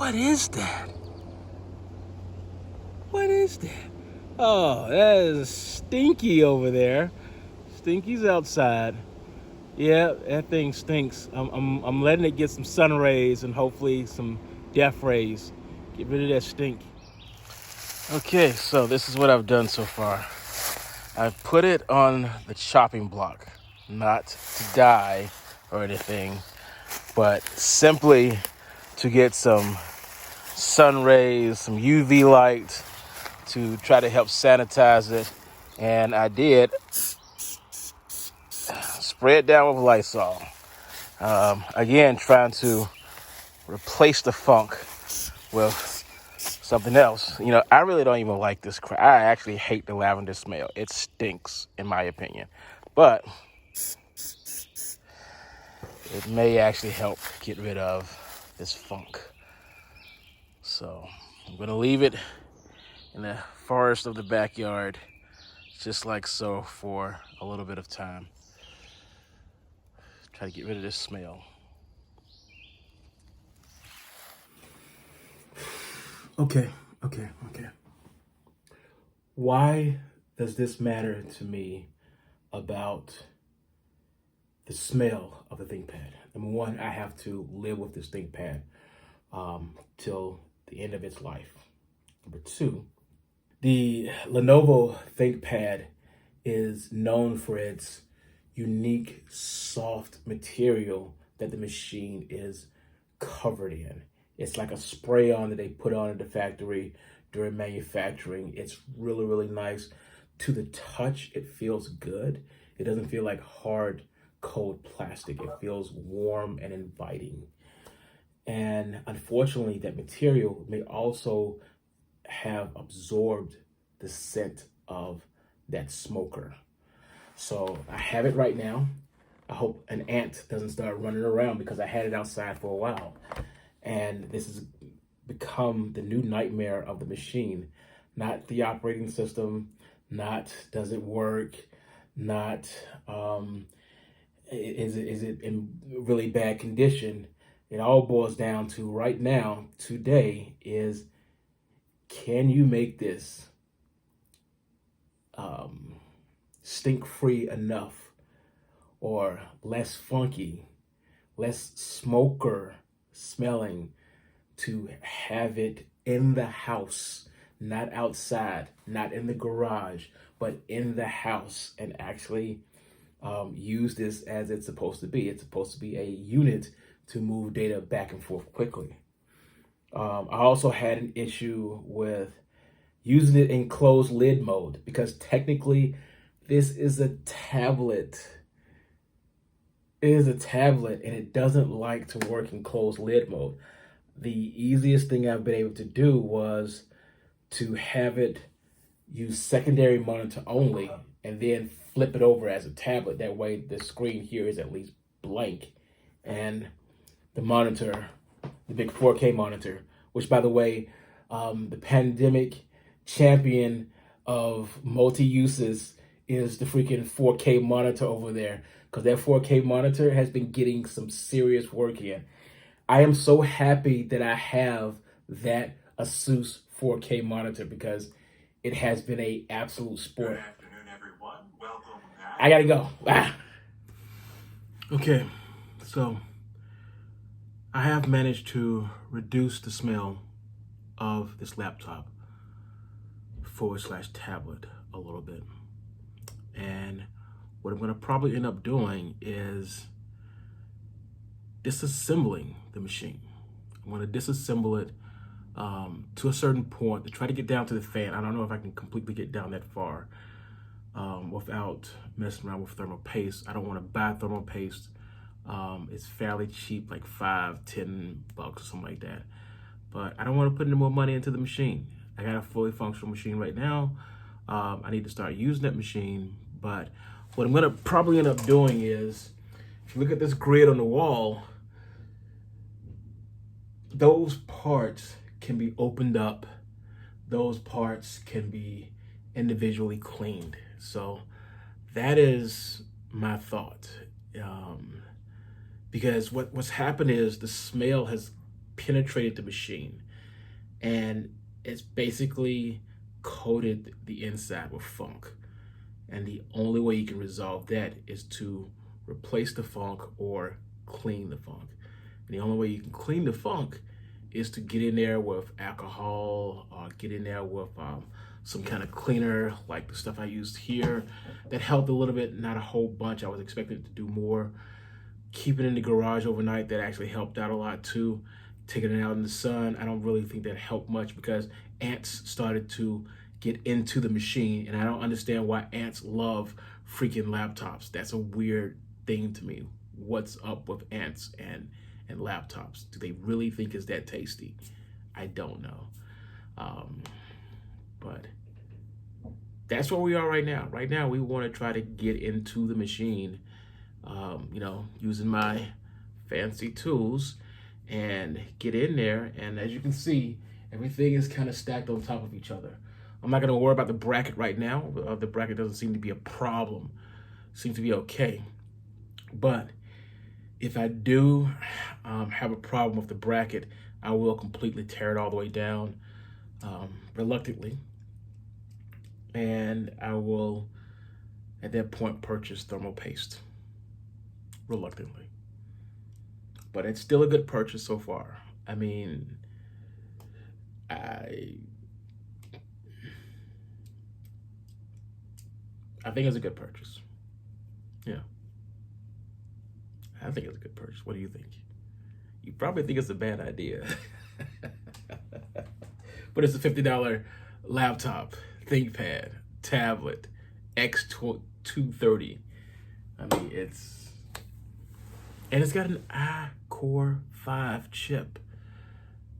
What is that? What is that? Oh, that is Stinky over there. Stinky's outside. Yeah, that thing stinks. I'm letting it get some sun rays and hopefully some death rays. Get rid of that stink. Okay, so this is what I've done so far. I've put it on the chopping block, not to die or anything, but simply to get some sun rays, some UV light to try to help sanitize it. And I did spray it down with Lysol. Again, trying to replace the funk with something else. You know, I really don't even like this crap. I actually hate the lavender smell. It stinks, in my opinion. But it may actually help get rid of this funk. So I'm going to leave it in the forest of the backyard, just like so, for a little bit of time. Try to get rid of this smell. Okay. Why does this matter to me about the smell of the ThinkPad? Number one, I have to live with this ThinkPad till the end of its life. Number two, the Lenovo ThinkPad is known for its unique soft material that the machine is covered in. It's like a spray on that they put on at the factory during manufacturing. It's really, really nice. To the touch, it feels good. It doesn't feel like hard, cold plastic. It feels warm and inviting. And unfortunately, that material may also have absorbed the scent of that smoker. So I have it right now. I hope an ant doesn't start running around because I had it outside for a while. And this has become the new nightmare of the machine. Not the operating system, not does it work, not is it in really bad condition. It all boils down to right now, today, is can you make this stink-free enough or less funky, less smoker smelling to have it in the house, not outside, not in the garage, but in the house, and actually use this as it's supposed to be. It's supposed to be a unit to move data back and forth quickly. I also had an issue with using it in closed lid mode because technically this is a tablet. It is a tablet and it doesn't like to work in closed lid mode. The easiest thing I've been able to do was to have it use secondary monitor only and then flip it over as a tablet. That way the screen here is at least blank. And the monitor, the big 4K monitor, which by the way, the pandemic champion of multi-uses is the freaking 4K monitor over there, because that 4K monitor has been getting some serious work in. I am so happy that I have that Asus 4K monitor because it has been an absolute sport. Good afternoon, everyone. Welcome back. I gotta go. Okay, so I have managed to reduce the smell of this laptop / tablet a little bit. And what I'm going to probably end up doing is disassembling the machine. I'm going to disassemble it to a certain point to try to get down to the fan. I don't know if I can completely get down that far without messing around with thermal paste. I don't want to buy thermal paste. It's fairly cheap, like $5-10 or something like that. But I don't want to put any more money into the machine. I got a fully functional machine right now. I need to start using that machine. But what I'm going to probably end up doing is, if you look at this grid on the wall, those parts can be opened up. Those parts can be individually cleaned. So that is my thought. Because what's happened is the smell has penetrated the machine, and it's basically coated the inside with funk. And the only way you can resolve that is to replace the funk or clean the funk. And the only way you can clean the funk is to get in there with alcohol, or get in there with some kind of cleaner, like the stuff I used here. That helped a little bit, not a whole bunch. I was expecting it to do more. Keeping it in the garage overnight, that actually helped out a lot too. Taking it out in the sun, I don't really think that helped much, because ants started to get into the machine, and I don't understand why ants love freaking laptops. That's a weird thing to me. What's up with ants and laptops? Do they really think it's that tasty? I don't know. But that's where we are right now. Right now, we want to try to get into the machine, using my fancy tools, and get in there. And as you can see, everything is kind of stacked on top of each other. I'm not going to worry about the bracket right now. The bracket doesn't seem to be a problem. Seems to be okay. But if I do have a problem with the bracket, I will completely tear it all the way down, reluctantly. And I will, at that point, purchase thermal paste, reluctantly. But it's still a good purchase so far. I mean, I think it's a good purchase. Yeah. I think it's a good purchase. What do you think? You probably think it's a bad idea. But it's a $50 laptop, ThinkPad, tablet, X230. I mean, it's got an i-Core 5 chip.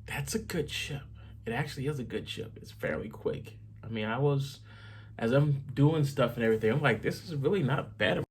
That's a good chip. It actually is a good chip. It's fairly quick. I mean, as I'm doing stuff and everything, I'm like, this is really not bad.